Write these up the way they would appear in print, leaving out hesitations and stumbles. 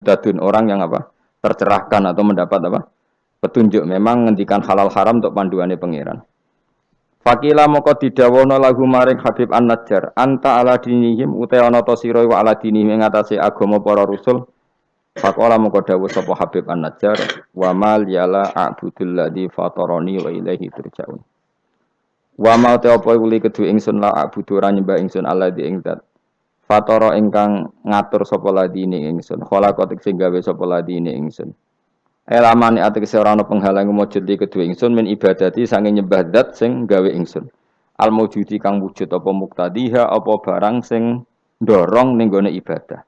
Dadun orang yang apa? Tercerahkan atau mendapat apa? Petunjuk. Memang ngendikan halal haram untuk panduannya pangeran. Fakila moko didawono lagu maring Habib An-Najjar anta ala dinihim uta ana ta sira wa ala dinihim ing atase agama para rasul. Fakola moko dawuh sapa Habib An-Najjar wa mal yala a'budul ladzi fatarani wa ilaihi turja'un. Wa ma ta apa kuli kedue ingsun la a'budu ora nyembah ingsun Allah di ing zat fatara ingkang ngatur sapa ladine ingsun khalaqat sing gawe sapa ladine ingsun. Elamane ategese ora ana penghalang mujud li kedue ingsun min ibadati sange nyembah zat sing gawe ingsun. Al mujudi kang wujud apa muktadiha apa barang sing ndorong ning gone ibadah.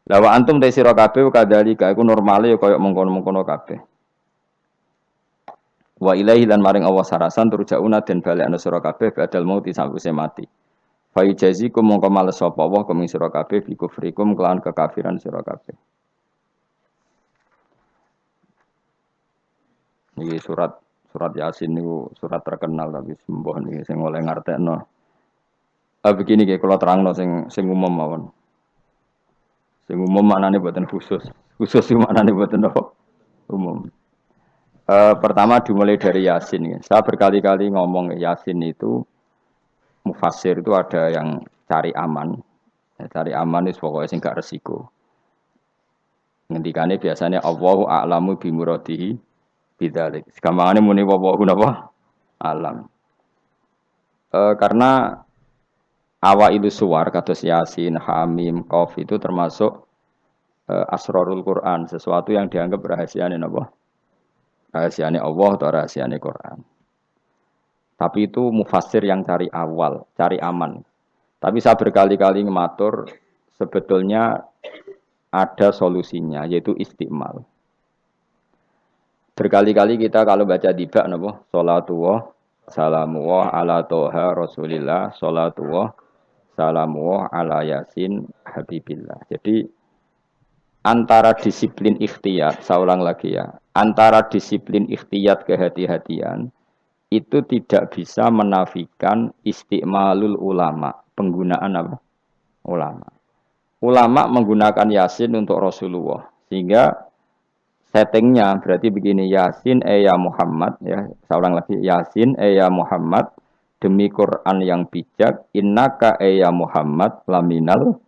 Lah wa antum te sira kabeh kadhalika iku normale ya kaya mengkono-mengkono kabeh. Wa ilaihi lan maring Allah sarasan turjauna den balekna sira kabeh badal mauti sawise mati. Fa yajazikum mongko males sapa Allah kum sira kabeh bi kufrikum kelawan kekafiran sira kabeh. Ini surat Yasin niku surat terkenal tapi sembuh niki sing oleh ngartekno. Begini nggih kula terangno sing umum mawon. Sing umum maknane boten khusus. Khusus iki maknane boten apa? Umum. Pertama dimulai dari Yasin. Saya berkali-kali ngomong Yasin itu mufassir itu ada yang cari aman. Ya, cari aman itu pokoknya sing gak resiko. Ngendikane biasanya Allahu a'lamu bi muradihi bidzalik. Sekamane muni wallahu napa? Alam. Karena awailu suwar kados Yasin, Hamim, Qaf itu termasuk asrarul Quran, sesuatu yang dianggap rahasiane napa? Rahasiane Allah atau rahasiane Quran. Tapi itu mufassir yang cari awal, cari aman. Tapi saya berkali-kali ngematur sebetulnya ada solusinya yaitu istiqmal. Berkali-kali kita kalau baca tiba napa salatullah salamullah ala toha rasulillah salatullah salamullah ala yasin habibillah. Jadi antara disiplin ikhtiyat, saya ulang lagi ya, antara disiplin ikhtiyat kehati-hatian itu tidak bisa menafikan istiqmalul ulama, penggunaan apa? Ulama. Ulama menggunakan yasin untuk Rasulullah sehingga settingnya berarti begini Yasin ya Muhammad ya seorang lagi Yasin ya Muhammad demi Quran yang bijak innaka ya Muhammad laminal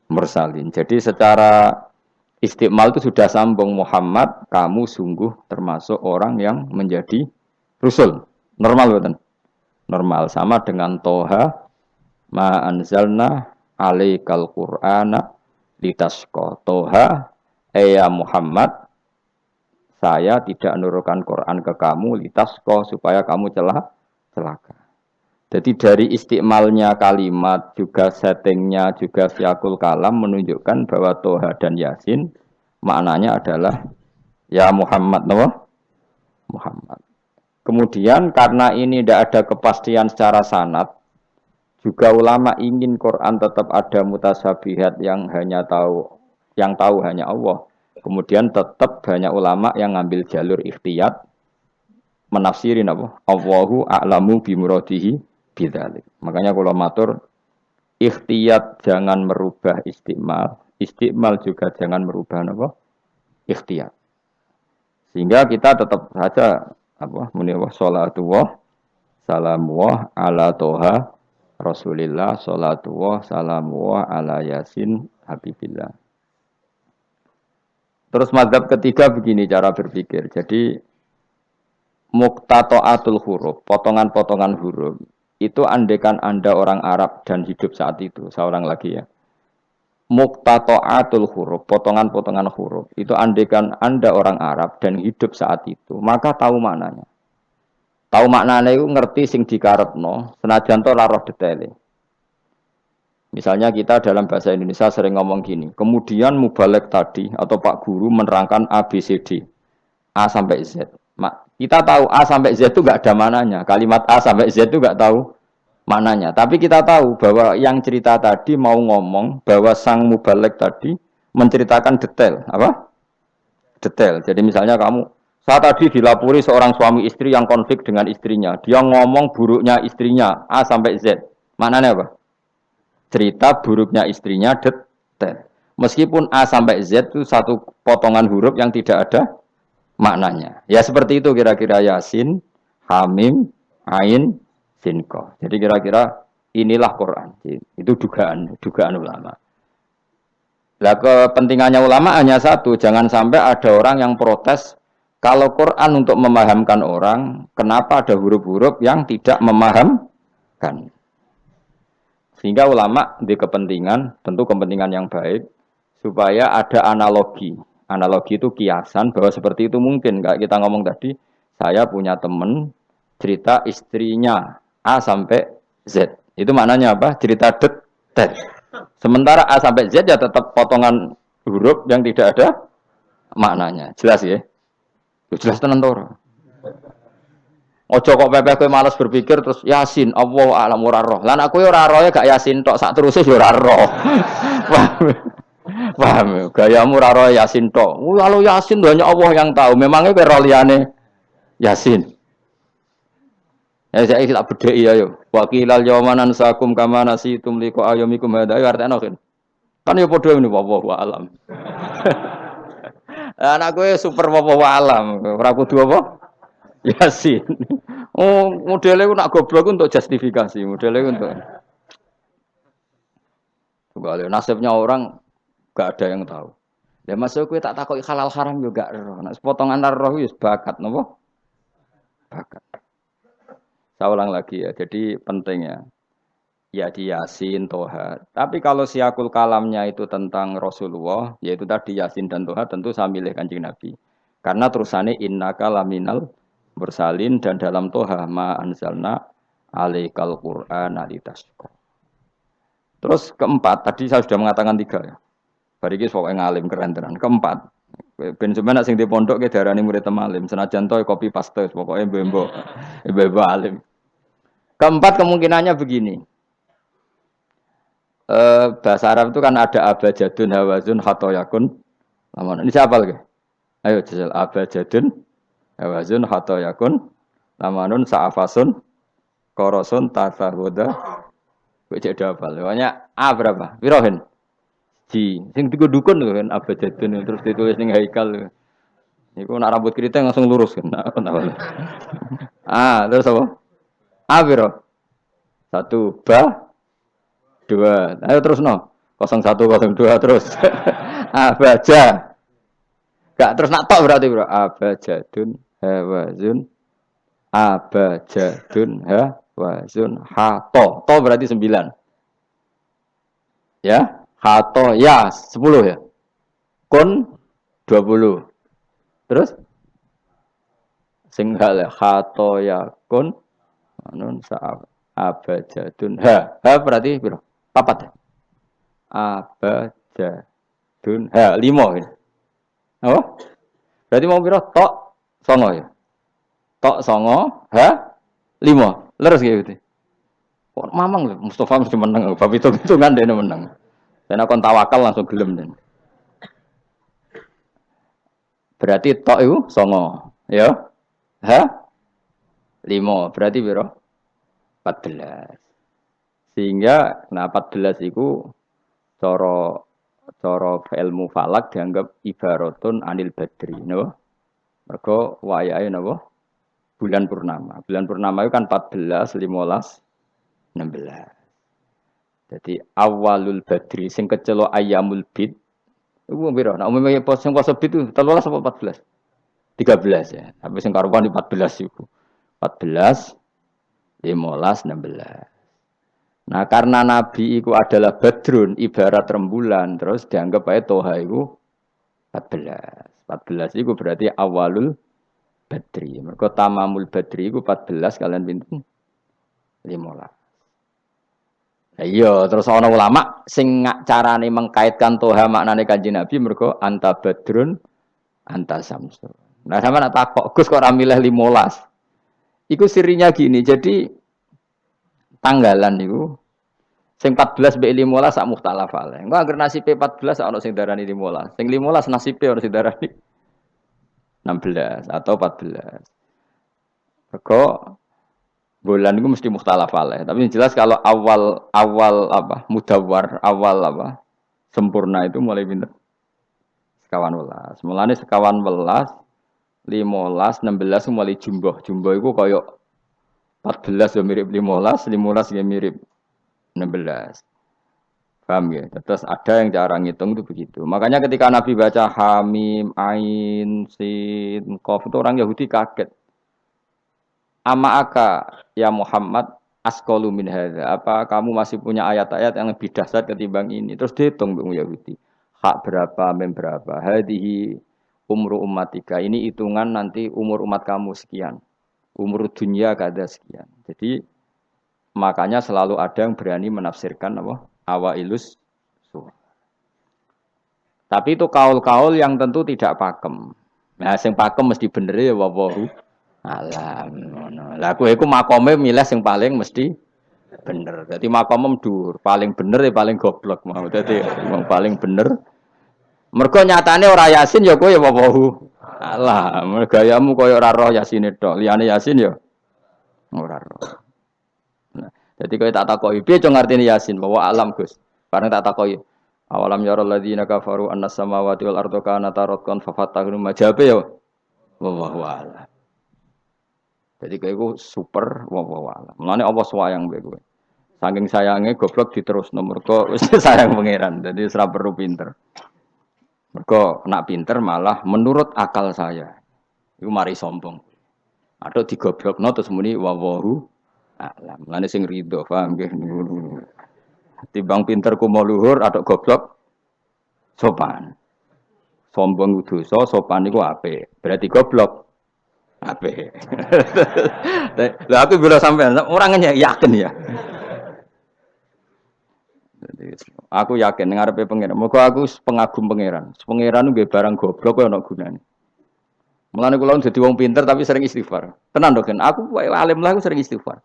mursalin. Jadi secara istiqmal itu sudah sambung Muhammad kamu sungguh termasuk orang yang menjadi rasul. Normal betul. Normal sama dengan Toha ma anzalna alaikal Qur'ana litasqa. Toha ya Muhammad saya tidak menurunkan Quran ke kamu litasqa supaya kamu celaka. Jadi dari istiqmalnya kalimat juga settingnya juga siakul kalam menunjukkan bahwa Toha dan Yasin maknanya adalah ya Muhammad Muhammad. Kemudian karena ini tidak ada kepastian secara sanad, juga ulama ingin Quran tetap ada mutasyabihat yang tahu hanya Allah. Kemudian tetap banyak ulama yang ngambil jalur ikhtiyat menafsirin apa? Allahu a'lamu bi muradihi bidzalik. Makanya kalau matur ikhtiyat jangan merubah istiqmal, istiqmal juga jangan merubah apa? Ikhtiyat. Sehingga kita tetap saja apa? Muni wa salatullah salamullah ala toha Rasulillah salatullah salamullah ala yasin habibillah. Terus mazhab ketiga begini cara berpikir. Jadi muqtata'atul huruf, potongan-potongan huruf itu andekan Anda orang Arab dan hidup saat itu, seorang lagi ya. Muqtata'atul huruf, potongan-potongan huruf itu andekan Anda orang Arab dan hidup saat itu, maka tahu maknanya. Tahu maknanya itu ngerti sing dikarepno, senajan to ora roh detaile. Misalnya kita dalam bahasa Indonesia sering ngomong gini, kemudian mubalek tadi atau Pak Guru menerangkan A, B, C, D. A sampai Z. Kita tahu A sampai Z itu enggak ada mananya. Kalimat A sampai Z itu enggak tahu mananya. Tapi kita tahu bahwa yang cerita tadi mau ngomong bahwa sang mubalek tadi menceritakan detail. Apa? Detail. Jadi misalnya saya tadi dilapori seorang suami istri yang konflik dengan istrinya. Dia ngomong buruknya istrinya A sampai Z. Maknanya apa? Cerita buruknya istrinya detail. Meskipun A sampai Z itu satu potongan huruf yang tidak ada maknanya. Ya seperti itu kira-kira Yasin, Hamim, Ain, Sin, Qaf. Jadi kira-kira inilah Quran. Itu dugaan ulama. Lah kepentingannya ulama hanya satu, jangan sampai ada orang yang protes kalau Quran untuk memahamkan orang, kenapa ada huruf-huruf yang tidak memahamkan? Sehingga ulama di kepentingan, tentu kepentingan yang baik, supaya ada analogi. Analogi itu kiasan bahwa seperti itu mungkin. Kayak kita ngomong tadi, saya punya teman cerita istrinya A sampai Z. Itu maknanya apa? Cerita detail. Sementara A sampai Z ya tetap potongan huruf yang tidak ada maknanya. Jelas ya? Jelas tenan to ora? Ojo kok pepeh kowe malas berpikir terus Yasin, Allah alam ora roh. Lan aku ora roh ya gak Yasin tok, sak teruse ya ora roh. Paham? Gayamu ora roh Yasin tok. Kalau Yasin hanya Allah yang tahu. Memangnya kowe roh liyane Yasin. Ya saya tak bedheki ayo. Wa qilal yawma nansakum kama nasitum liqa ayyamikum hadza artine kan ya padha ngene wallahu alam. Anak gue super wallahu alam. Ora kudu apa? Yasin. Oh, modelnya ku nak goblok untuk justifikasi, modelnya untuk. Kembali nasibnya orang gak ada yang tahu. Ya masuk gue tak takoki halal haram juga roh. Nak potongan roh wis bakat napa? Bakat. Saya ulang lagi ya. Jadi pentingnya ya di Yasin, Toha. Tapi kalau siakul kalamnya itu tentang Rasulullah, yaitu tadi Yasin dan Toha, tentu saya milih Kanjeng Nabi. Karena terusannya innaka laminal mursalin dan dalam Toha ma anzalna alaikal Qur'ana litasqa. Terus keempat, tadi saya sudah mengatakan 3 ya. Bariki pokoknya ngalim keren tenan. Keempat, ben sampeyan sing di pondok ke darani murid temalim, senajan to kopi paste pokoknya mbembo alim. Keempat kemungkinannya begini. Bahasa Arab itu kan ada abajadun, hawazun, khatoyakun. Ini siapa lagi? Ayo jajal abajadun, hawazun, khatoyakun, lamanun, sa'afasun, korosun, tafahuda. Cek ada apa? Pokoknya A berapa? Wirohin. Ji, sing tiga dukun kan abajadun terus ditulis ning haikal. Iku nak rambut keriting langsung lurus kan. Terus apa? A biro. 1 ba 2. Ayo terus no. 01 02 terus. Abaja. Gak terus nak tok berarti bro. Abajadun hawazun abajadun hawazun hato. To berarti 9. Ya, hato ya 10 ya. Kun 20. Terus sing hal hato ya kun anun sa'ab abajadun berarti piro? 4 ya? Abajadun 5 gitu. Apa? Berarti mau piro? Tok 9 ya. Tok 9 5. Leres gitu. Kok mamang lho Mustafa mesti menang. Bab hitung-hitungan dene menang. Dan aku tawakal langsung gelem den. Berarti tok itu 9 ya. 5 berarti piro? 14. Sehingga 14 itu cara ilmu falak dianggap ibaratun anil badri, napa? Mergo wayahe napa? Bulan purnama. Bulan purnama itu kan 14, 15, 16. Jadi awalul badri sing kecelo ayamul bid. Iku piro? Nek umumnya sing poso bid itu 13 apa 14? 13 ya. Tapi sing karuan di 14 iku. 14 15, 16. Nah karena Nabi itu adalah badrun, ibarat rembulan, terus dianggap aja Toha itu 14. 14 itu berarti awalul badri. Mereka tamamul badri itu 14 kalian pinten 15. Iya, terus ana ulama sing carane mengkaitkan Toha maknane Kanjeng Nabi mergo anta badrun anta samsun. Nah sama nak takok Gus kok ora milih 15. Iku sirinya gini, jadi tanggalan itu sing 14 mbek 15 sak mukhtalaf ale. Engko anggere nasibe 14 ana sing darani 15. Sing 15 nasibe ana sing darani 16 atau 14. Mergo bulan itu mesti mukhtalaf ale. Tapi yang jelas kalau awal apa mudawwar, awal apa Sempurna itu mulai pinter sekawan welas. Mulane sekawan welas, 15, 16 mulai jumbo. Jumbo itu koyok 14 ya mirip 15, 15 ya mirip 16. Paham ya? Terus ada yang cara ngitung itu begitu. Makanya ketika Nabi baca Hamim, Ain, Sin, Qaf itu orang Yahudi kaget. Ama aka ya Muhammad askolu min hadza. Apa kamu masih punya ayat-ayat yang lebih dahsyat ketimbang ini? Terus dihitung Bung Yahudi. Hak berapa, mem berapa. Hadihi umru ummatika. Ini hitungan nanti umur umat kamu sekian. Umur dunia kada sekian. Jadi makanya selalu ada yang berani menafsirkan apa? Awailus surah. Tapi itu kaul-kaul yang tentu tidak pakem. Nah, sing pakem mesti bener ya wallahu alam. Lah kowe iku makome milih sing paling mesti bener. Dadi makome dhuwur, paling bener ya paling goblok mau. Dadi wong paling bener. Mergo nyatane ora Yasin ya kowe ya wallahu alam. Gayamu koyo ora roh Yasine tok. Liyane Yasin ya ora roh. Nah, jadi kowe tak takoki piye cung artine Yasin bahwa alam Gus. Bareng tak takoki awalam yarul ladzina kafaru annas samawati wal ardu kanata ratqan fafatahnu majabe ya wallahu a'lam. Jadi kowe iku super wallahu a'lam. Mulane apa swayang mbek kowe. Saking sayange goblok diterusno mergo wis sayang pangeran. Jadi ora perlu pinter. Mergo nak pinter malah menurut akal saya. Iku mari sombong. Atau digoblokno terus muni wallahu a'lam. Mulane sing rido paham nggih. Timbang pinter ku mau luhur atau goblok sopan. Sombong dosa, sopan iku apik. Berarti goblok apik. Lah aku bila sampean orangnya yakin ya. Aku yakin ngarepe pangeran. Moga aku pengagum pangeran. Pangeran nggih barang goblok kok ana gunane. Mulane kula dadi wong pinter tapi sering istighfar. Tenan to kan? Aku alim lah aku sering istighfar.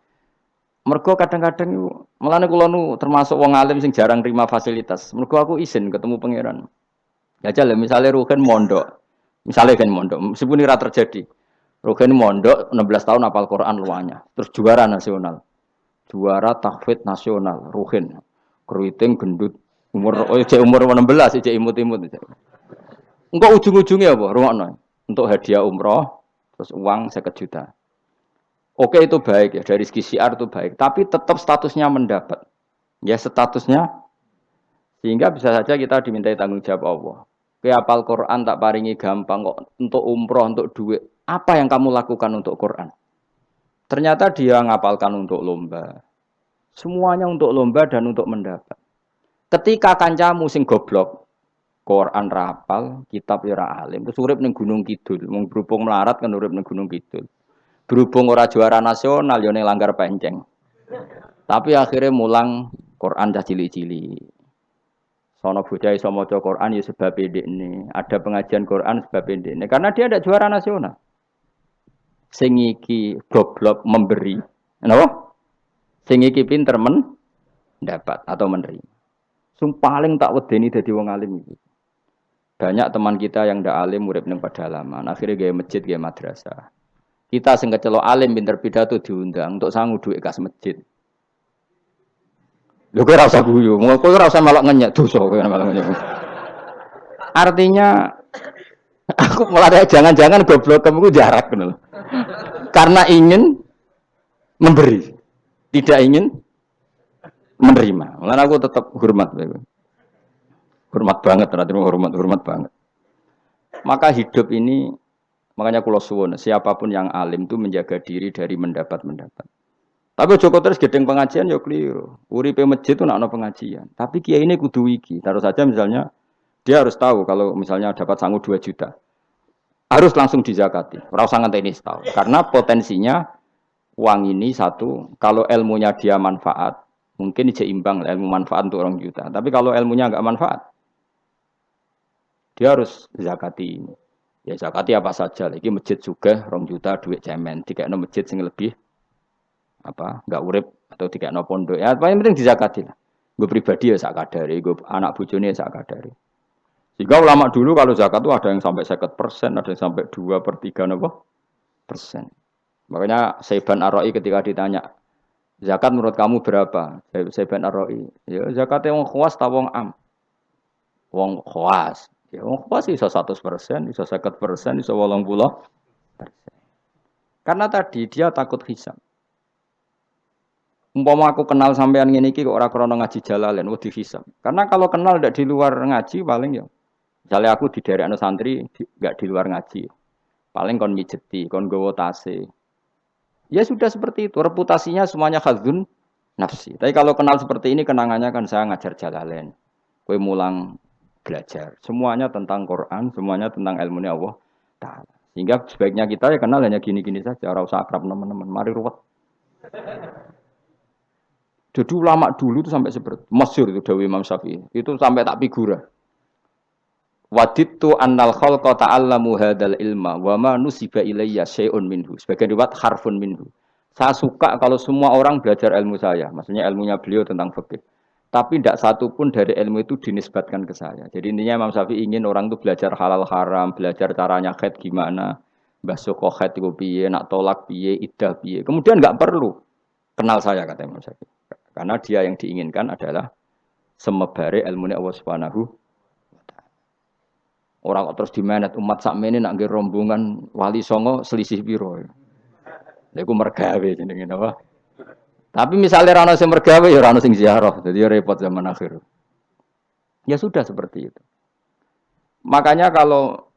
Mergo kadang-kadang melane kula nu termasuk wong alim sing jarang terima fasilitas. Mergo aku izin ketemu pangeran. Ya jale misale Ruhin mondok. Misale kan mondok, meskipun ora terjadi. Ruhin mondok 16 tahun hafal Quran luanya. Terus juara nasional. Juara tahfidz nasional Ruhin. Keriting gendut umur umur 16 cek imut-imut. Engko ujung-ujungnya apa? Rungokno. Untuk hadiah umroh terus uang 50 juta. Oke itu baik ya dari segi syiar itu baik, tapi tetap statusnya mendapat. Ya statusnya sehingga bisa saja kita dimintai tanggung jawab Allah. Ke hafal Quran tak paringi gampang kok untuk umroh untuk duit. Apa yang kamu lakukan untuk Quran? Ternyata dia ngapalkan untuk lomba. Semuanya untuk lomba dan untuk mendapat. Ketika kancamu sing goblok, Quran rapal, kitab ya alim, terus urip ning Gunung Kidul, wong berhubung melarat kan urip ning Gunung Kidul. Berhubung ora juara nasional yo ning langgar penceng. Tapi akhirnya mulang Quran dah cili-cili. Sono bocah iso maca Quran ya sebab ndekne. Ada pengajian Quran sebab ndekne karena dia ada juara nasional. Sing iki goblok memberi. Napa? Sing iki pinter mendapat atau menerima. Sing paling tak wedeni dadi wong alim iki. Banyak teman kita yang ndak alim urip ning pedalaman, akhirnya gawe masjid, gawe madrasah. Kita sing kecelok alim pinter pidato diundang untuk sangu duit kas masjid. Lho kowe ora usah guyu, kowe ora usah melok ngenyek dosa kowe melok ngenyek. Artinya aku mulai jangan-jangan goblok kamu jarak ngono. Karena ingin memberi, tidak ingin menerima. Mulane aku tetap hormat. Hormat banget, ternyata hormat banget. Maka hidup ini makanya kula suwun siapapun yang alim itu menjaga diri dari mendapat. Tapi Joko terus gedeng pengajian ya keliru. Uripe masjid itu nak ono pengajian. Tapi kiai ini kudu iki. Taruh saja misalnya dia harus tahu kalau misalnya dapat sangu 2 juta. Harus langsung dizakati. Ora usah ngenteni setahun. Karena potensinya uang ini satu, kalau ilmunya dia manfaat, mungkin seimbang ilmu manfaat untuk 2 juta. Tapi kalau ilmunya enggak manfaat, dia harus zakati ini. Ya zakati apa saja, lagi masjid juga 2 juta duit cemen, dikekno masjid sing lebih apa, enggak urip atau dikekno pondok. Ya paling penting dizakati lah. Gue pribadi ya sak kadare, gue anak bojone sak kadare. Sehingga ulama dulu kalau zakat itu ada yang sampai 50%, ada yang sampai 2/3 apa? Persen. Makanya Saiban Ar-Ra'i ketika ditanya, zakat menurut kamu berapa? Saiban Ar-Ra'i, ya zakatnya wong khawas ta wong am. wong khawas. Ya wong khawas iso 100%, iso 50%, iso 80%. Karena tadi dia takut hisab. Umpama aku kenal sampean ngene iki kok ora krana ngaji Jalalain wedi hisab. Karena kalau kenal ndak di luar ngaji paling ya. Misalnya aku di daerah santri enggak di luar ngaji. Paling kon mijeti, kon gowo tase. Ya sudah seperti itu, reputasinya semuanya khazun nafsi. Tapi kalau kenal seperti ini kenangannya kan saya ngajar Jalalain. Kowe mulang belajar. Semuanya tentang Quran, semuanya tentang ilmu Allah Ta'ala. Sehingga sebaiknya kita ya kenal hanya gini-gini saja, ora usah akrab teman-teman. Mari ruwet. Jadi ulama dulu itu sampai seperti masyhur itu Dawi Imam Syafi'i. Itu sampai tak figura. Wadittu annal khalqa ta'allamu hadzal ilma wa ma nusiba ilayya syai'un minhu. Sebagian riwayat harfun minhu. Saya suka kalau semua orang belajar ilmu saya. Maksudnya ilmunya beliau tentang fikih. Tapi tidak satu pun dari ilmu itu dinisbatkan ke saya. Jadi intinya Imam Syafi'i ingin orang itu belajar halal haram, belajar caranya haid gimana, basuh haid itu piye, nak tolak piye, iddah piye. Kemudian enggak perlu kenal saya kata Imam Syafi'i. Karena dia yang diinginkan adalah semebare ilmu Allah Subhanahu wa taala. Orang kok terus dimenet umat sakmene nak nggih rombongan wali songo selisih piro. Lha iku mergawe jenenge napa? Tapi misalnya rano sing mergawe ya rano sing ziarah, jadi repot zaman akhir. Ya sudah seperti itu. Makanya kalau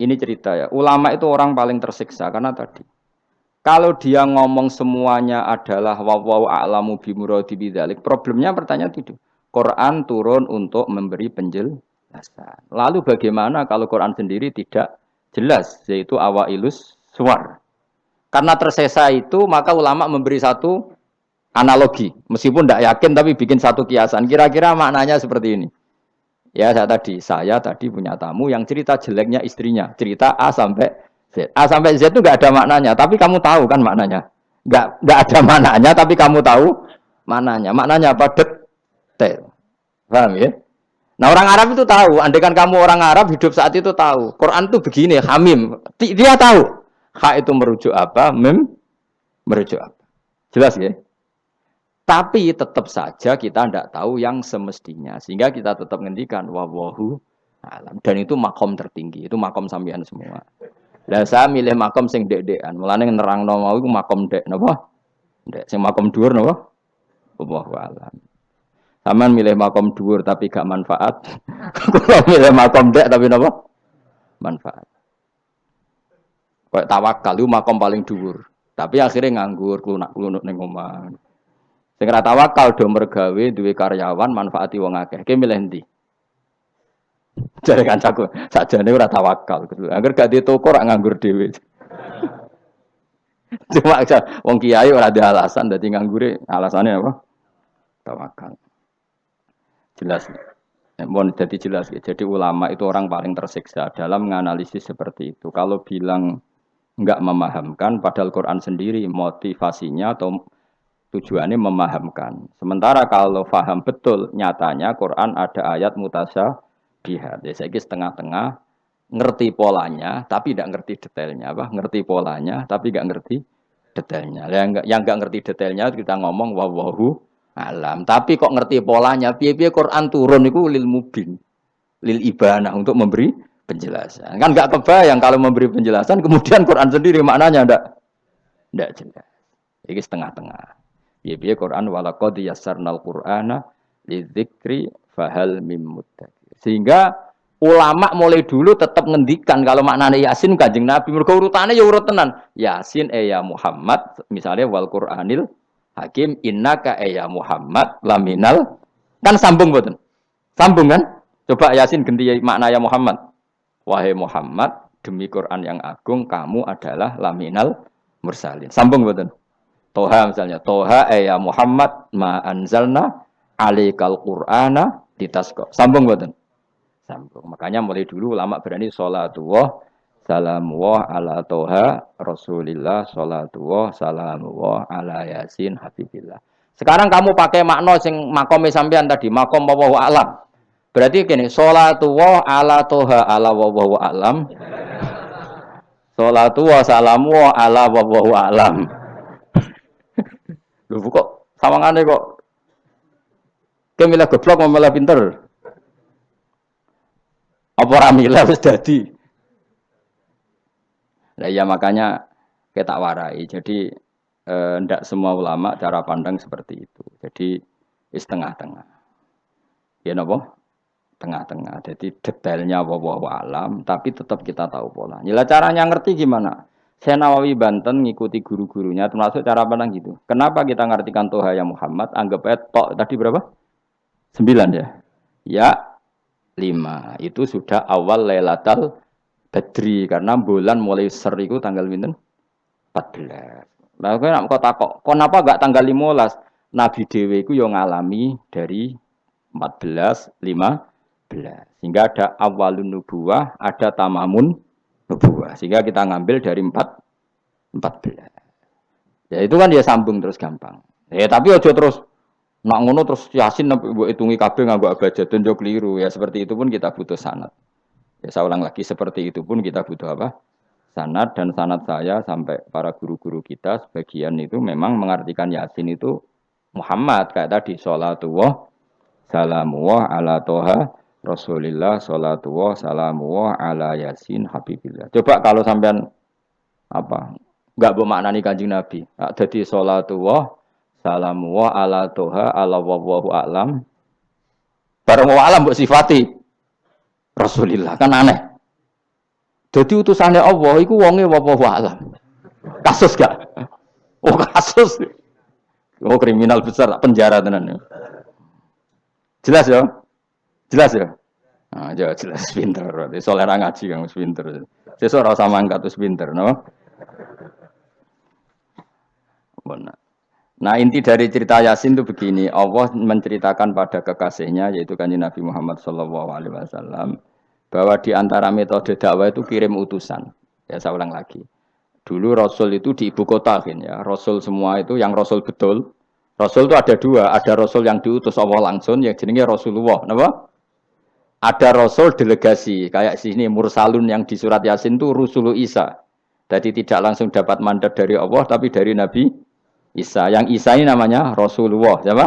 ini cerita ya, ulama itu orang paling tersiksa karena tadi kalau dia ngomong semuanya adalah wallahu a'lamu bimuradi bidzalik, problemnya pertanyaan itu. Quran turun untuk memberi penjelasan. Lalu bagaimana kalau Quran sendiri tidak jelas, yaitu awailus suwar. Karena tersesa itu, maka ulama memberi satu analogi. Meskipun tidak yakin, tapi bikin satu kiasan. Kira-kira maknanya seperti ini. Ya, saya tadi punya tamu yang cerita jeleknya istrinya. Cerita A sampai Z. A sampai Z itu nggak ada maknanya, tapi kamu tahu kan maknanya. Nggak ada maknanya, tapi kamu tahu maknanya. Maknanya apa? Detail. Paham ya? Nah orang Arab itu tahu. Andaikan kamu orang Arab hidup saat itu tahu. Quran itu begini, hamim. Dia tahu. Ha itu merujuk apa? Mem merujuk apa? Jelas ya? Tapi tetap saja kita tidak tahu yang semestinya. Sehingga kita tetap ngendikan wallahu alam. Dan itu makom tertinggi. Itu makom sampean semua. Lah saya milih makom sing dek-dekan. Mulane nerangno mau iku makom dek napa? Dek sing makom dhuwur napa? Wallahu alam. Saman milih makom dhuwur tapi gak manfaat. Kalau milih makom dek tapi napa? Manfaat. Kayak tawakal itu makom paling dhuwur. Tapi akhirnya nganggur, klunak-klunuk ning omah. Sing ora tawakal do mergawe duwe karyawan manfaati wong akeh. Ki milih ndi? Jare kancaku, sakjane ora tawakal. Angger gak di toko ora nganggur dhewe. Cuma wong kiai ora ada alasan dadi nganggure, alasane apa? Tawakal. Jelas. Mohon jadi jelas ya. Jadi ulama itu orang paling tersiksa dalam menganalisis seperti itu. Kalau bilang enggak memahamkan padahal Quran sendiri motivasinya atau tujuannya memahamkan. Sementara kalau faham betul nyatanya Quran ada ayat mutasyabihat. Ya saya setengah-tengah ngerti polanya tapi tidak ngerti detailnya. Ngerti polanya tapi tidak ngerti detailnya. Yang enggak ngerti detailnya kita ngomong wallahu alam. Tapi kok ngerti polanya? Piye-piye Quran turun itu lil mubin, lil ibanah untuk memberi penjelasan. Kan enggak kebayang kalau memberi penjelasan kemudian Quran sendiri maknanya enggak jelas. Ini setengah-tengah. Piye-piye Quran walaqad yassarnal Qur'ana lidzikri fahal mim muddakir. Sehingga ulama mulai dulu tetap ngendikan kalau maknanya Yasin Kanjeng Nabi mergo urutane ya urut tenan. Yasin ya Muhammad misalnya wal Qur'anil Hakim innaka ya Muhammad laminal kan sambung mboten? Sambung kan? Coba Yasin ganti makna ya Muhammad. Wahai Muhammad, demi Quran yang agung kamu adalah laminal mursalin. Sambung mboten? Toha misalnya, Toha ya Muhammad ma anzalna alaikal Qur'ana litasqa. Sambung mboten? Sambung. Makanya mulai dulu ulama berani sholatullah salamullah ala toha rasulillah sholatullah salamullah ala yasin habibillah. Sekarang kamu pakai makna sing makome sampean tadi makom wallahu alam. Berarti gini sholatullah ala toha ala wallahu alam. Sholatullah salamullah ala wallahu alam. Lho kok sawangane kok kemilah goblok malah pinter. Apa ora milih wis dadi. Nah ya makanya kita warai. Jadi ndak semua ulama cara pandang seperti itu. Jadi setengah-tengah. Ya napa? Tengah-tengah. Jadi detailnya wallahu alam, tapi tetap kita tahu pola. Nila caranya ngerti gimana? Saya Nawawi Banten ngikuti guru-gurunya, termasuk cara pandang gitu. Kenapa kita ngartikan Toha ya Muhammad? Anggap aja tok tadi berapa? 9 ya. Ya 5. Itu sudah awal Lailatul Badri karena bulan mulai seriku tanggal pinten? 14. Lah kowe nek kok takok, kenapa enggak tanggal 15? Nabi dhewe iku yo ngalami dari 14, 15. Sehingga ada awalun nubuwah, ada tamamun nubuwah. Sehingga kita ngambil dari 14. Ya itu kan dia sambung terus gampang. Tapi ojo terus nak ngono terus Yasin mbok hitungi kabeh nganggo abjad yo keliru. Ya seperti itu pun kita butuh sanad. Ya saya ulang lagi seperti itu pun kita butuh apa? Sanad, dan sanad saya sampai para guru-guru kita sebagian itu memang mengartikan Yasin itu Muhammad kayak tadi sholatullah salamullah ala toha Rasulillah sholatullah salamullah ala Yasin Habibillah. Coba kalau sampean apa enggak bermaknani Kanjeng Nabi. Jadi sholatullah salamullah ala toha ala wallahu a'lam. Bareng wa alam mbok sifati Rasulillah kan aneh. Jadi utusannya Allah itu wonge wallahu a'lam. Kasus gak? Oh kasus. Oh kriminal besar penjara tenan. Jelas ya? Jelas ya? Nah, jelas pinter. Soalnya orang ngaji kan pinter. Sesuk ora usah mangkat wis pinter, no? Benar. Nah inti dari cerita Yasin itu begini, Allah menceritakan pada kekasihnya yaitu Kanjeng Nabi Muhammad SAW bahwa di antara metode dakwah itu kirim utusan. Ya saya ulang lagi. Dulu Rasul itu di ibu kota kan ya. Rasul semua itu yang Rasul betul. Rasul itu ada dua. Ada Rasul yang diutus Allah langsung yang jenenge Rasulullah. Kenapa? Ada Rasul delegasi. Kayak sini Mursalun yang di surat Yasin itu Rusulu Isa. Jadi tidak langsung dapat mandat dari Allah tapi dari Nabi Isa. Yang Isa ini namanya Rasulullah. Siapa?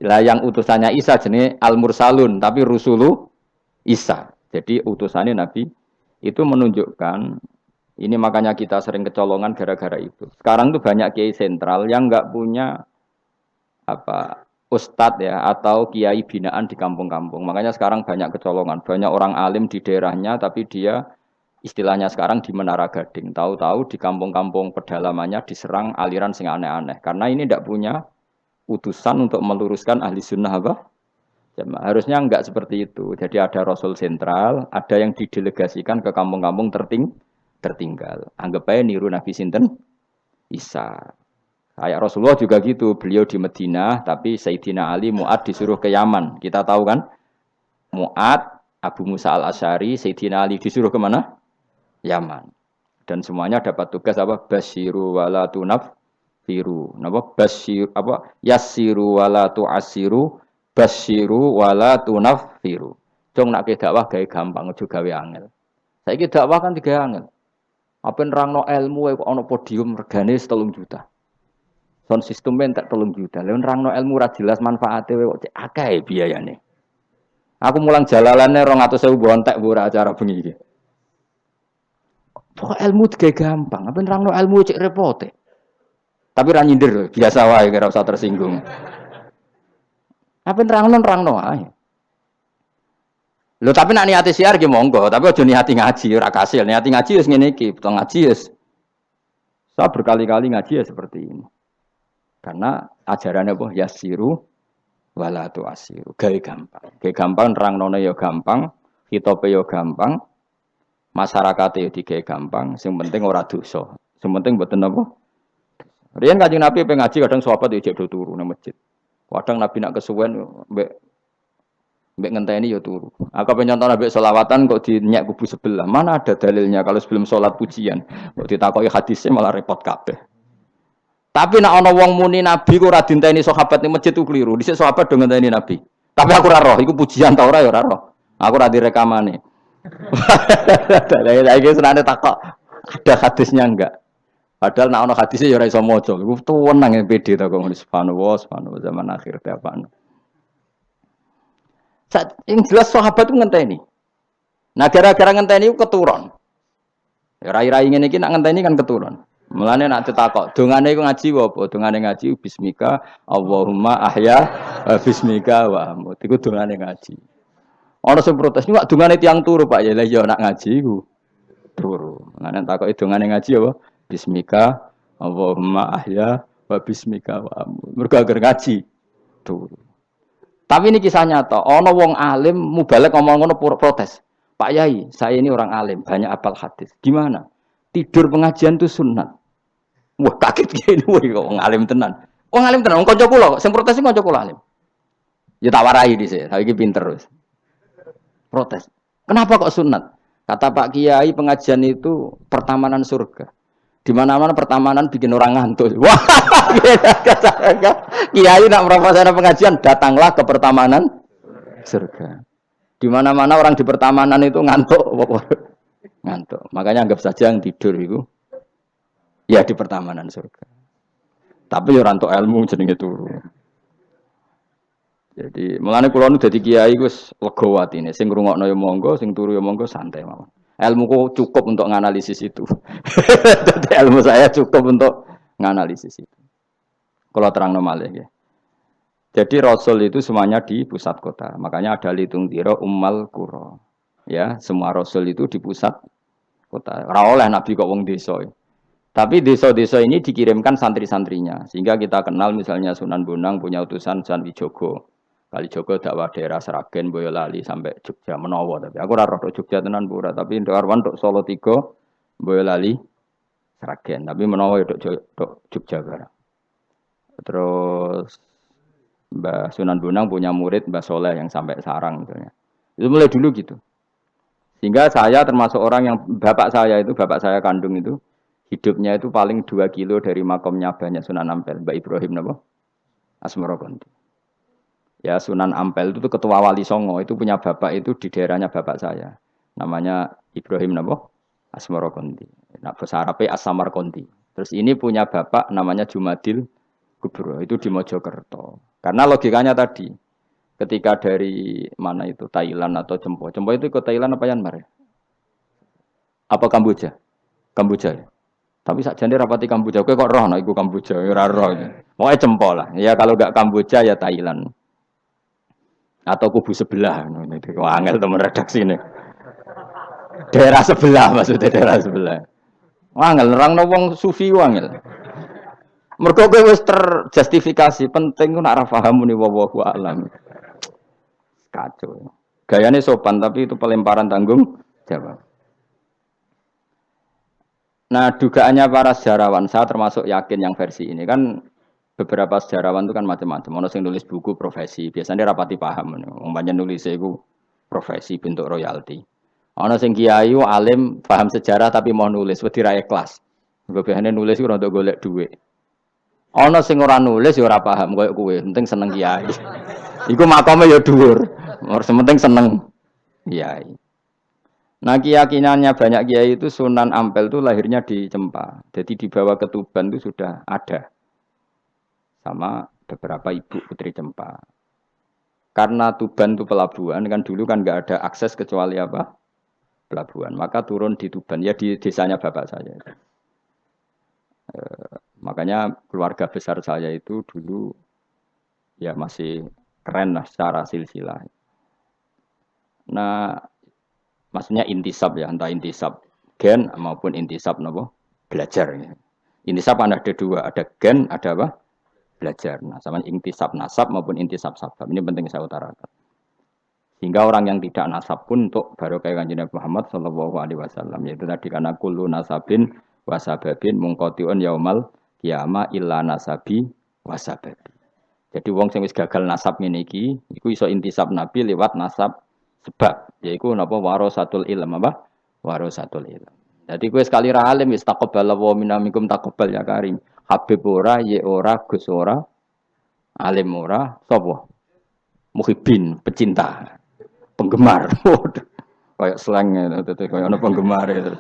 Lah yang utusannya Isa jenenge Al-Mursalun tapi Rusulu Isa. Jadi utusannya Nabi itu menunjukkan ini makanya kita sering kecolongan gara-gara itu. Sekarang tuh banyak kiai sentral yang nggak punya apa ustadz ya atau kiai binaan di kampung-kampung. Makanya sekarang banyak kecolongan, banyak orang alim di daerahnya tapi dia istilahnya sekarang di Menara Gading. Tahu-tahu di kampung-kampung pedalamannya diserang aliran sing aneh-aneh. Karena ini tidak punya utusan untuk meluruskan ahli sunnah apa? Harusnya enggak seperti itu. Jadi ada Rasul sentral, ada yang didelegasikan ke kampung-kampung tertinggal. Anggap aja niru Nabi Sinten Isa. Kayak Rasulullah juga gitu. Beliau di Madinah, tapi Sayyidina Ali Mu'ad disuruh ke Yaman. Kita tahu kan? Mu'ad, Abu Musa al-Asy'ari, Sayyidina Ali disuruh ke mana? Yaman. Dan semuanya dapat tugas apa? Basyiru wala tunaffiru. Napa? Basyir apa? Yassiru wala tu'assiru. Basyiru wala tunaffiru. Cung nak ke dakwah gawe gampang aja gawe angel. Saiki dakwah kan digawe angel. Apa nerangno ilmu kok ana podium regane 3 juta. Sound system entek 3 juta. Lha nerangno ilmu ora jelas manfaate kok cek akeh biayane. Aku mulang jalalane 200.000 bontek ora acara bengi iki. Pokok ilmu digawe gampang. Apa nerangno ilmu cek repote. Tapi ra nyindir biasa wae ora usah tersinggung. Apa nerangno ae. Lho tapi nak niati siar ki monggo, tapi aja niati ngaji ora kasil. Niati ngaji wis ngene iki, butuh ngaji wis. Saya berkali-kali ngaji ya seperti ini. Karena ajarannya apa? Yasiru wala tu'asiru. Gawe gampang. Gawe gampang nerangnone ya gampang, khitobe ya gampang, masyarakate ya digawe gampang, sing penting ora dosa. Sing penting mboten apa? Riyen Kanjeng Nabi pengen ngaji kadang sahabat ya jek do turu nang masjid. Kadang Nabi nak kesuwen mbek ngenteni ya turu. Aku pengen contoh Nabi selawatan kok dinyek kubu sebelah. Mana ada dalilnya kalau sebelum sholat pujian. Kok ditakoki hadisnya malah repot kabeh. Tapi nak ana wong muni Nabi kok ora dinteni sahabat ning masjid ku keliru. Dhisik sahabat do ngenteni Nabi. Tapi aku ora roh, iku pujian ta ora ya ora roh. Aku ora direkamane. Lah iki senane takok ada hadisnya enggak? Padahal nak ana hadisnya ya ora iso maca. Iku tuwenang pede ta kok ngono subhanallah zaman akhir te apaan. Yang jelas sahabat itu ngenteni. Nah gara-gara ngenteni keturun. Rai-rai ngene iki nak ngenteni kan keturun. Mulane nak ditakok, dongane iku ngaji apa? Dongane ngaji bismika Allahumma ahya bismika wa amut. Iku dongane ngaji. Ana sing protes, "Wak dongane tiyang turu, Pak." Ya lha iya nak ngaji iku turu. Mulane takoki dongane ngaji apa? Bismika Allahumma ahya wa bismika wa amut. Mergo agar ngaji turu. Tapi ini kisah nyata, ana wong alim mubalek ngomong ngono protes. Pak Yai, saya ini orang alim, banyak apal hadis. Gimana? Tidur pengajian itu sunat. Wah kaget gini, wah wong alim tenan. Wong alim tenan, wong kanca kula kok, sing protes kanca kula alim. Ya tak warai dhisik, saiki pinter wis. Protes. Kenapa kok sunat? Kata Pak Kiai pengajian itu pertamanan surga. Di mana-mana pertamanan bikin orang ngantuk. Wah, Kiai nak merasakan pengajian, datanglah ke pertamanan surga. Di mana-mana orang di pertamanan itu ngantuk. Ngantuk. Makanya anggap saja yang tidur itu ya di pertamanan surga. Tapi orang untuk ilmu jenenge turu. Jadi mulane kula nu dadi kiai wis lega atine. Sing ngrungokno ya monggo, sing turu ya monggo santai mawon. Ilmuku cukup untuk menganalisis itu. Jadi ilmu saya cukup untuk menganalisis itu. Kalau terangno malih ya. Jadi Rasul itu semuanya di pusat kota. Makanya ada litung tiro ummal qura. Ya, semua Rasul itu di pusat kota. Ora oleh Nabi kok wong desa. Tapi desa-desa ini dikirimkan santri-santrinya. Sehingga kita kenal misalnya Sunan Bonang punya utusan Sunan Wijogo. Kalijogo dakwah daerah Sragen, Boyolali sampai Jogja menawa tapi aku ora roh Jogja tenan pura tapi Arwan tok Solo 3, Boyolali, Sragen. Tapi menawa tok Jogja barang. Terus Mbah Sunan Bonang punya murid Mbah Soleh yang sampai Sarang misalnya. Itu mulai dulu gitu. Sehingga saya termasuk orang yang bapak saya kandung itu hidupnya itu paling 2 kilo dari makamnya banyak Sunan Ampel, Mbah Ibrahim napa? Asmara Konti. Ya Sunan Ampel itu ketua Wali Songo itu punya bapak itu di daerahnya bapak saya. Namanya Ibrahim napa? Asmara Konti. Nah bahasa Arabnya As-Samar Konti. Terus ini punya bapak namanya Jumadil Kubro itu di Mojokerto. Karena logikanya tadi, ketika dari mana itu Thailand atau Jempo itu ke Thailand apa Myanmar? Apa Kamboja? Kamboja ya. Tapi sakjane rapati Kamboja, kowe kok roh nek iku Kamboja ora roh. Pokoke Jempo lah. Ya kalau enggak Kamboja ya Thailand. Atau kubu sebelah. Itu angel temen redaksi ini. Daerah sebelah maksudnya daerah sebelah. Angel nerangno wong sufi angel. Mergo kowe wis terjustifikasi, penting ku nak ra paham muni wallahu a'lam. Kacau. Gayane sopan tapi itu pelemparan tanggung jawab. Nah, dugaannya para sejarawan, saya termasuk yakin yang versi ini kan beberapa sejarawan itu kan macam-macam. Ono sing nulis buku profesi, biasanya rapati paham. Wong banyak nulis itu profesi bentuk royalti. Ono sing kiai alim paham sejarah tapi mau nulis wedi ra ikhlas. Biasane nulis ku untuk golek duit. Ono sing ora nulis ya ora paham koyo kowe, penting seneng kiai. Iku makame ya dhuwur. Penting seneng kiai. Nah keyakinannya banyak kiai itu Sunan Ampel itu lahirnya di Cempa. Jadi di bawah Ketuban itu sudah ada. Sama beberapa ibu putri Cempa. Karena Tuban itu pelabuhan, kan dulu kan nggak ada akses kecuali apa? Pelabuhan. Maka turun di Tuban, ya di desanya bapak saya. Makanya keluarga besar saya itu dulu ya masih keren lah secara silsilah. Nah, maksudnya intisab ya, entah intisab gen maupun intisab nopo belajar. Intisab ada 2, ada gen, ada apa? Belajar. Nah, sama intisab nasab maupun intisab sabab. Ini penting saya utarakan. Sehingga orang yang tidak nasab pun untuk barokah Kanjeng Nabi Muhammad sallallahu alaihi wasallam yaitu tadi karena kullu nasabin wasababin mungqatiun yaumal qiyamah illa nasabi wasababi. Jadi wong sing wis gagal nasab ngene iki iku iso intisab Nabi lewat nasab sebab yaiku napa warasatul ilm apa? Warasatul ilm. Jadi kowe sekali ra alim wis taqabbal wa minkum taqabbal ya karim. Habib ora, ye ora, Gus ora, alim ora, sapa? Muhibbin, pecinta, penggemar. Kayak slang itu kayak ana penggemar itu.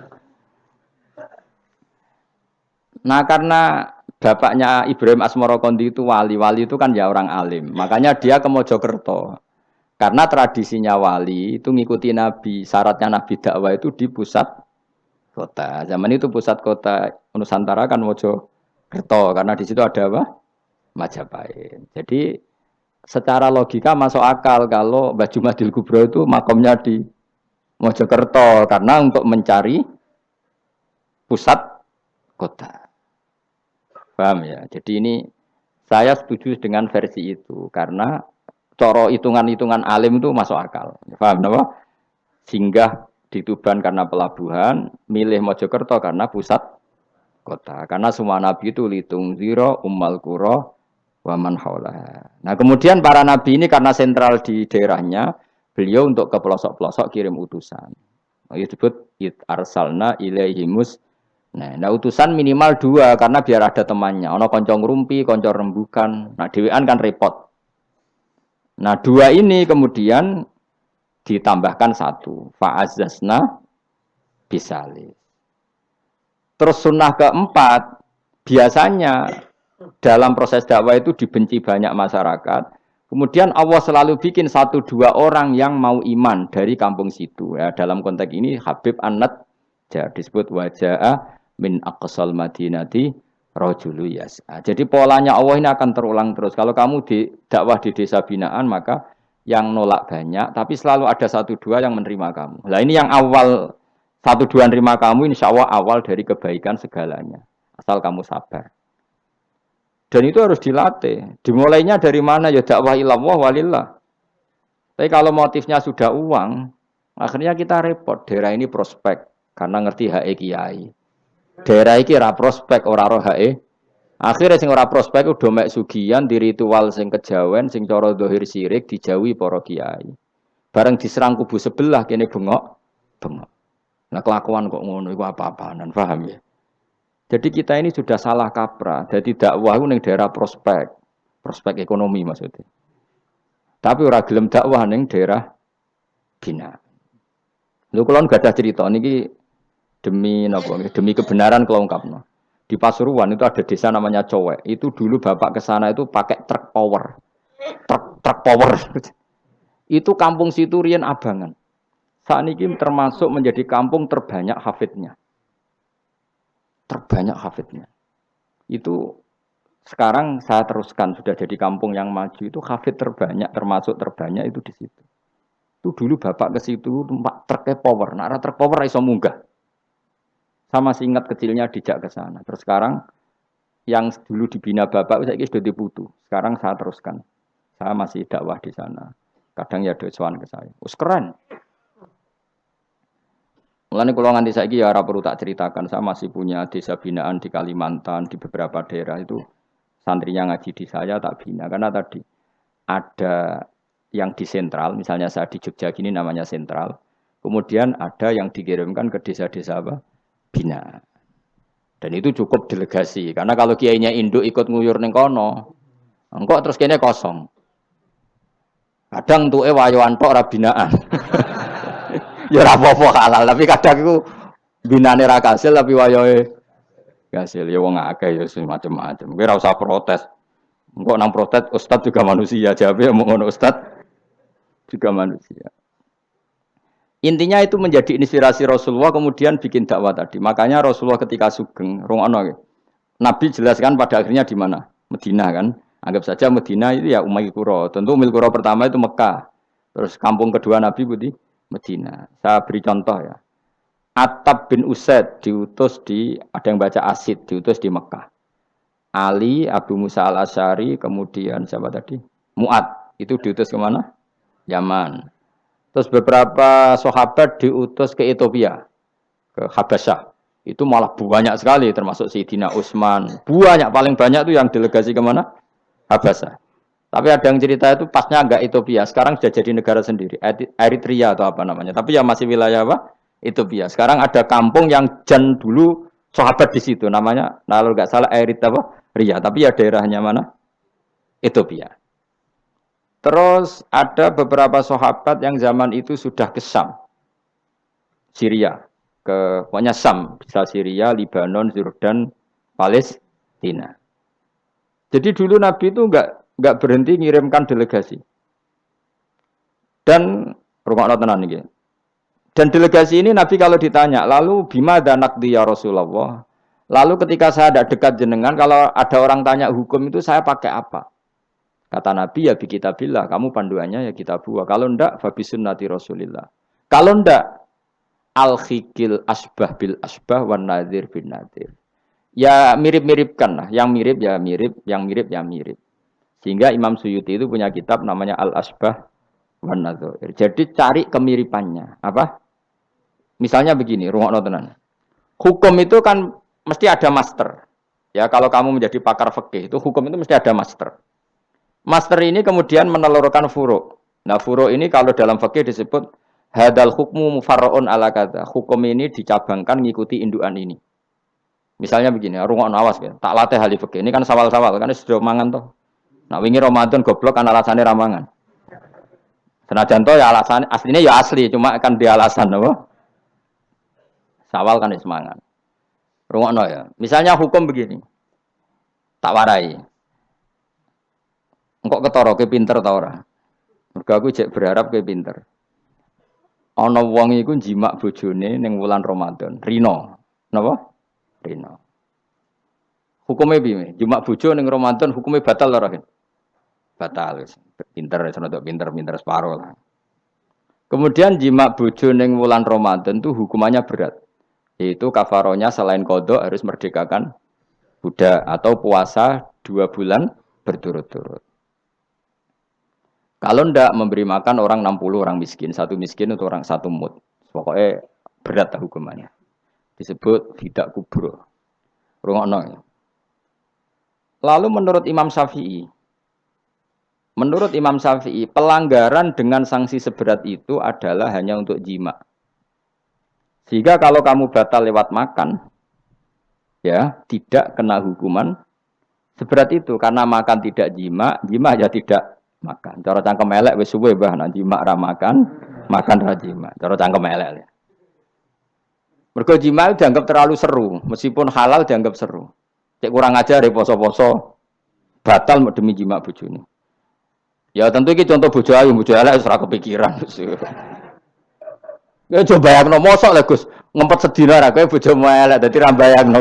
Nah karena bapaknya Ibrahim Asmara Konti itu wali itu kan ya orang alim. Makanya dia ke Mojokerto. Karena tradisinya wali itu ngikuti Nabi. Syaratnya Nabi dakwah itu di pusat kota. Zaman itu pusat kota Nusantara kan Mojokerto karena di situ ada apa? Majapahit. Jadi secara logika masuk akal kalau Mbah Jumadil Kubro itu makomnya di Mojokerto karena untuk mencari pusat kota. Paham ya? Jadi ini saya setuju dengan versi itu karena coro hitungan-hitungan alim itu masuk akal. Paham apa? Singgah di Tuban karena pelabuhan, milih Mojokerto karena pusat kota. Karena semua nabi itu litung ziro, ummal kuro, waman haulah. Nah kemudian para nabi ini karena sentral di daerahnya, beliau untuk ke pelosok-pelosok kirim utusan. Itu disebut arsalna ilaihimus. Nah, utusan minimal 2 karena biar ada temannya. Ono konco ngrumpi, konco rembukan. Nah, dhewean kan repot. Nah, 2 ini kemudian ditambahkan 1. Fa'azzasna bisalis. Terus sunnah keempat, biasanya dalam proses dakwah itu dibenci banyak masyarakat. Kemudian Allah selalu bikin 1-2 orang yang mau iman dari kampung situ. Ya, dalam konteks ini Habib An-Nat disebut wajah min aqsal madinati rajulu yas'a. Jadi polanya Allah ini akan terulang terus. Kalau kamu di dakwah di desa binaan maka yang nolak banyak, tapi selalu ada 1-2 yang menerima kamu. Nah ini yang awal 1-2 menerima kamu, insya Allah awal dari kebaikan segalanya. Asal kamu sabar. Dan itu harus dilatih. Dimulainya dari mana? Ya dakwah ilallah walillah. Tapi kalau motifnya sudah uang, akhirnya kita repot. Daerah ini prospek karena ngerti HE kiai. Daerah iki ora prospek ora roh HE. Akhirnya sing ora prospek udah mek sugihan di ritual sing kejawen sing cara zahir sirik dijauhi para kiai. Bareng diserang kubu sebelah kene bengok. Nah kelakuan kok ngono iku apa-apaan, paham ya? Jadi kita ini sudah salah kaprah. Jadi dakwah ning daerah prospek ekonomi maksudnya. Tapi ora gelem dakwah ning daerah bina. Lho kula gak ada cerita niki demi napa demi kebenaran kalau ungkapno. Di Pasuruan itu ada desa namanya Cowek. Itu dulu bapak ke sana itu pakai truk power. Truk power. Itu kampung situ riyen abangan. Saat ini termasuk menjadi kampung terbanyak hafidnya. Terbanyak hafidnya. Itu sekarang saya teruskan sudah jadi kampung yang maju itu hafid terbanyak termasuk terbanyak itu di situ. Itu dulu bapak ke situ tempat truknya power. Nah, truk power iso munggah. Sama masih ingat kecilnya dijak ke sana. Terus sekarang yang dulu dibina bapak saya sudah diputu. Sekarang saya teruskan. Saya masih dakwah di sana. Kadang ya doawan ke saya. Us keren. Mulane kula nganti saiki ya ora perlu tak ceritakan. Saya masih punya desa binaan di Kalimantan, di beberapa daerah itu santrinya ngaji di saya tak bina karena tadi ada yang di sentral, misalnya saya di Jogja gini namanya sentral. Kemudian ada yang dikirimkan ke desa-desa apa? Bina. Dan itu cukup delegasi karena kalau kiainya induk ikut nguyur ning kono, engko terus kene kosong. Kadang tuke wayoan tok ora binaan. Ya ora apa-apa halal, tapi kadang iku binane ra kasil tapi wayohe kasil. Ya wong akeh ya macam-macam. Kowe ora usah protes. Engko nang protes ustaz juga manusia, jawabe mau ngono ustaz juga manusia. Intinya itu menjadi inspirasi Rasulullah kemudian bikin dakwah tadi. Makanya Rasulullah ketika sugeng, rungono Nabi jelaskan pada akhirnya di mana? Medina kan. Anggap saja Medina itu ya Umayyah Qura. Tentu Umayyah Qura pertama itu Mekah. Terus kampung kedua Nabi Budi Medina. Saya beri contoh ya. Attab bin Usaid diutus di ada yang baca Asid diutus di Mekah. Ali, Abu Musa al-Asy'ari, kemudian siapa tadi? Mu'ad. Itu diutus ke mana? Yaman. Terus beberapa sahabat diutus ke Ethiopia, ke Habasyah. Itu malah banyak sekali, termasuk Sayyidina Utsman. Banyak, paling banyak itu yang delegasi kemana? Habasyah. Tapi ada yang cerita itu pasnya enggak Ethiopia. Sekarang sudah jadi negara sendiri. Eritrea atau apa namanya. Tapi ya masih wilayah apa? Ethiopia. Sekarang ada kampung yang jan dulu sahabat di situ. Namanya, kalau enggak salah Eritrea. Tapi ya daerahnya mana? Ethiopia. Terus ada beberapa sahabat yang zaman itu sudah ke Syam, Syria, ke pokoknya Syam, bisa Syria, Libanon, Yordan, Palestina. Jadi dulu Nabi itu enggak berhenti ngirimkan delegasi. Dan rungokno tenan iki. Dan delegasi ini Nabi kalau ditanya, lalu bima danakdi ya Rasulullah. Lalu ketika saya tidak dekat jenengan, kalau ada orang tanya hukum itu saya pakai apa? Kata Nabi ya bi kitabillah, kamu panduannya ya kitabullah. Kalau ndak fa bi sunnati Rasulillah. Kalau ndak al-khikil asbah bil asbah wan nadhir bin nadhir. Ya mirip-miripkan lah, yang mirip ya mirip, yang mirip ya mirip. Sehingga Imam Suyuti itu punya kitab namanya Al-Asbah wan Nadhair. Jadi cari kemiripannya. Apa? Misalnya begini, rungokno tenan. Hukum itu kan mesti ada master. Ya, kalau kamu menjadi pakar fikih itu hukum itu mesti ada master. Master ini kemudian menelurkan furu'. Nah, furu' ini kalau dalam fikih disebut hadal hukmu mufarra'un ala kadza. Hukum ini dicabangkan mengikuti indukan ini. Misalnya begini, rungokno awas ya. Tak latih ahli fikih. Ini kan sawal-sawal kan sudah mangan toh. Nah, wingi Ramadan goblok kan alasannya ramangan. Senajan toh ya alasan aslinya ya asli, cuma kan dia alasan apa? Sawal kan semangat. Rungokno ya. Misalnya hukum begini. Tak warai. Engkok ketara ke pinter ta ora? Mergo aku cek berharap ke pinter. Ana wong iku jimak bojone ning wulan Ramadan. Rino. Napa? Rino. Hukumnya piye? Jimak bojo ning Ramadan hukumnya batal ora? Batal. Pinter senodok pinter separuh lah. Kemudian jimak bojo ning wulan Ramadan itu hukumannya berat. Yaitu kafaronya selain kodok harus merdekakan budak atau puasa 2 bulan berturut-turut. Kalau ndak memberi makan orang 60 orang miskin, satu miskin untuk orang satu mud. Pokoknya berat lah hukumannya. Disebut tidak kubro. Rungokno. Lalu menurut Imam Syafi'i, pelanggaran dengan sanksi seberat itu adalah hanya untuk jima. Sehingga kalau kamu batal lewat makan, ya tidak kena hukuman seberat itu karena makan tidak jima, jima ya tidak makan. Cara cangkem elek wis suwe bah nang jima ra makan, makan ra jima. Cara cangkem elek. Mergo jima dianggap terlalu seru, meskipun halal dianggap seru. Cek kurang ajar poso-poso batal demi jima bojone. Ya tentu iki contoh bojo ayu, bojo elek wis ora kepikiran. Ya coba bayangno mosok lho Gus, ngempet sedina ra kowe bojomu elek dadi ra bayangno.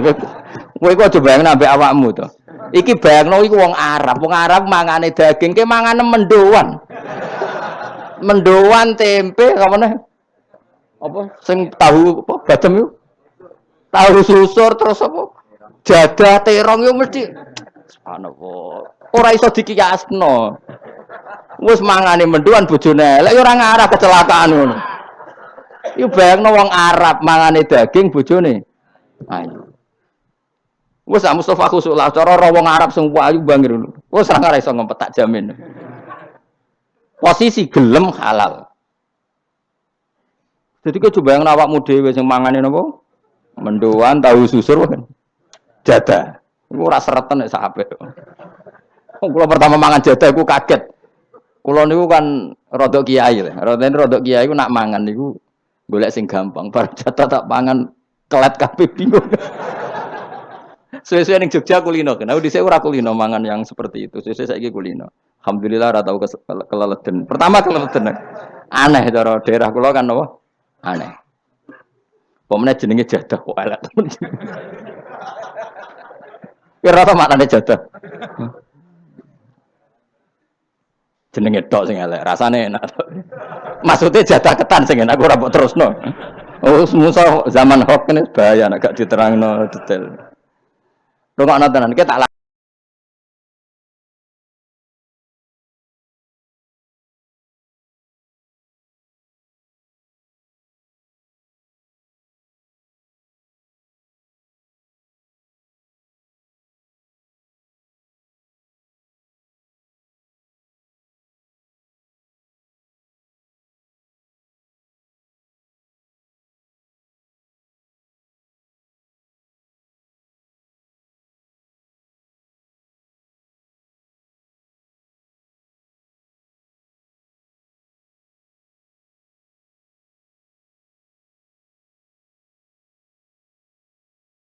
Kowe kok coba bayangno ambek awakmu to. Iki bayangno iku wong Arab mangane daging, ke mangane mendoan. Mendoan tempe apa meneh? Apa sing tahu apa badem yo? Tahu susur terus apa? Jadah terong yo mesti subhanallah. Ora iso dikiyasno. Wis mangane mendoan bojone elek yo ora ngarah kecelakaan ngono. Iku bayangno wong Arab mangane daging bojone. Ayo. Wes Mustafa khusulah cara wong Arab sing ayu bangir. Wes ora ngarah iso ngempet tak jamin. Posisi gelem halal. Jadi kok coba yang awakmu dhewe sing mangane napa? Mendoan tahu susur kan. Jadah. Iku ora sereten nek sak apik. Kula pertama mangan jadah iku kaget. Kula niku kan rodok kiai lho. Rodok kiai iku nak mangan niku golek sing gampang. Bar jadah tak pangan kelet kabeh bingung. Suwe-suwe ning Jogja kulino. Kenapa dhisik ora kulino mangan yang seperti itu. Suwe-suwe saiki kulino. Alhamdulillah ora tau keleleden. Pertama keleleden. Aneh cara daerah kula kan apa? Aneh. Pemene jenenge jadah kok elek temen. Kira apa maknane jadah? Jenenge tok sing elek, rasane enak. Maksudnya jadah ketan sing enak ora mbok terusno. Oh, musuh zaman hoax ini bahaya nek gak diterangno detail. Rungokno tenan, kita tak